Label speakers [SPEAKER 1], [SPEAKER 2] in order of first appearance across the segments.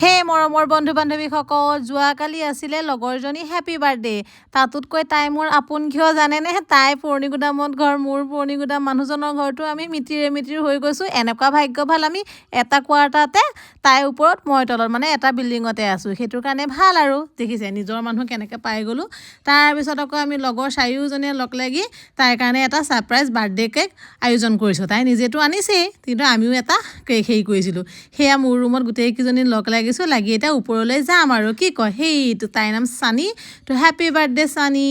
[SPEAKER 1] হে মৰমৰ বন্ধু বান্ধৱীসকল যোৱাকালি আছিলে লগৰজনী হেপী বাৰ্থডে তাতোতকৈ তাই মোৰ আপোন কিয় জানেনে তাই পুৰণিগুদামত ঘৰ মোৰ পুৰণিগুদাম মানুহজনৰ ঘৰটো আমি মিতিৰ হৈ গৈছোঁ এনেকুৱা ভাগ্য ভাল আমি এটা কোৱাৰ্টাৰতে তাইৰ ওপৰত মই তলত মানে এটা বিল্ডিঙতে আছোঁ সেইটো কাৰণে ভাল আৰু দেখিছে নিজৰ মানুহ কেনেকৈ পাই গ'লোঁ তাৰপিছত আকৌ আমি লগৰ চাৰিওজনীয়ে লগ লাগি তাইৰ কাৰণে এটা ছাৰপ্ৰাইজ বাৰ্থডে কেক আয়োজন কৰিছোঁ তাই নিজেতো আনিছেই কিন্তু আমিও এটা কেক হেৰি কৰিছিলোঁ সেয়া মোৰ ৰুমত গোটেইকেইজনী লগ লাগিছোঁ লাগি এতিয়া ওপৰলৈ যাম আৰু কি কয় সেইটো তাইৰ নাম চানী তো হেপী বাৰ্থডে চানী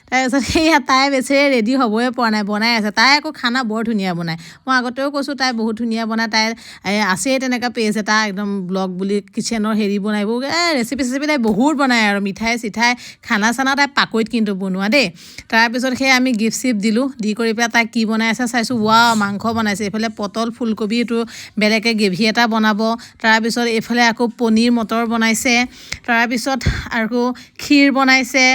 [SPEAKER 1] তাৰপিছত সেয়া তাই বেচেৰে ৰেডি হ'বই পৰা নাই বনাই আছে তাই আকৌ খানা বৰ ধুনীয়া বনায় মই আগতেও কৈছোঁ তাই বহুত ধুনীয়া বনায় তাই আছেই তেনেকুৱা পেজ এটা একদম ব্লগ বুলি কিচেনৰ হেৰি বনাইব ৰেচিপি তাই বহুত বনায় আৰু মিঠাই চিঠাই খানা চানা তাই পাকৈত কিন্তু বনোৱা দেই তাৰপিছত সেই আমি গিফ্ট চিফ্ট দিলোঁ দি কৰি পেলাই তাই কি বনাই আছে চাইছোঁ মাংস বনাইছে এইফালে পটল ফুলকবি এইটো বেলেগে গ্ৰেভি এটা বনাব তাৰপিছত এইফালে আকৌ পনীৰ মটৰ বনাইছে তাৰপিছত আৰু ক্ষীৰ বনাইছে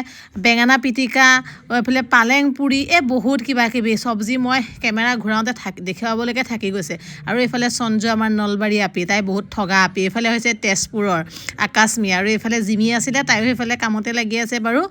[SPEAKER 1] বেঙেনা পিটিকা এইফালে পালেং পুৰি বহুত কিবা কিবি চব্জি মই কেমেৰা ঘূৰাওঁতে দেখুৱাবলৈকে থাকি গৈছে আৰু এইফালে সঞ্জু আমাৰ নলবাৰী আপি তাই বহুত ঠগা আপি এইফালে হৈছে তেজপুৰৰ আকাশমী আৰু এইফালে জিমি আছিলে তাইও সেইফালে কামতে লাগি আছে বাৰু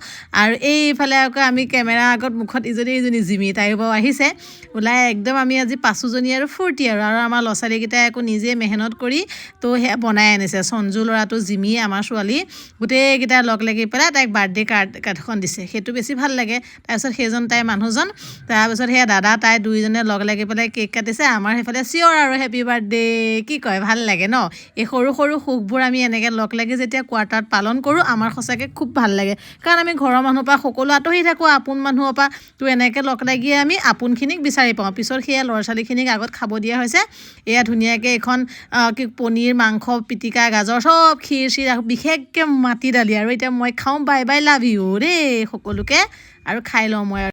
[SPEAKER 1] আৰু এইফালে আকৌ আমি কেমেৰা আগত মুখত ইজনী জিমি তাইও বাৰু আহিছে ওলাই একদম আমি আজি পাঁচোজনী আৰু ফূৰ্তি আৰু আমাৰ ল'ৰা ছোৱালীকেইটাই আকৌ নিজে মেহনত কৰি তো সেয়া বনাই আনিছে সঞ্জু ল'ৰাটো জিমি আমাৰ ছোৱালী গোটেইকেইটা লগ লাগি পেলাই তাইক বাৰ্থডে কাৰ্ডখন দিছে সেইটো বেছি ভাল লাগে তাৰপিছত সেইজন তাইৰ মানুহজন তাৰপিছত সেয়া দাদা তাই দুইজনে লগ লাগি পেলাই কেক কাটিছে আমাৰ সেইফালে চিঞৰ আৰু হেপী বাৰ্থডে কি কয় ভাল লাগে ন এই সৰু সৰু সুখবোৰ আমি এনেকৈ লগ লাগি যেতিয়া কোৱাৰ্টাৰত পালন কৰোঁ আমাৰ সঁচাকৈ খুব ভাল লাগে কাৰণ আমি ঘৰৰ মানুহৰ পৰা সকলো আঁতৰি থাকোঁ আপোন মানুহৰ পৰা তো এনেকৈ লগ লাগিয়ে আমি আপোনখিনিক বিচাৰি পাওঁ পিছত সেয়া ল'ৰা ছোৱালীখিনিক আগত খাব দিয়া হৈছে এয়া ধুনীয়াকৈ এইখন কি পনীৰ মাংস পিটিকা গাজৰ চব ক্ষীৰ চিৰ বিশেষকৈ মাটি দালি আৰু এতিয়া মই খাওঁ বাই বাই লাভ ইউ দেই সকলোকে আৰু খাই লওঁ মই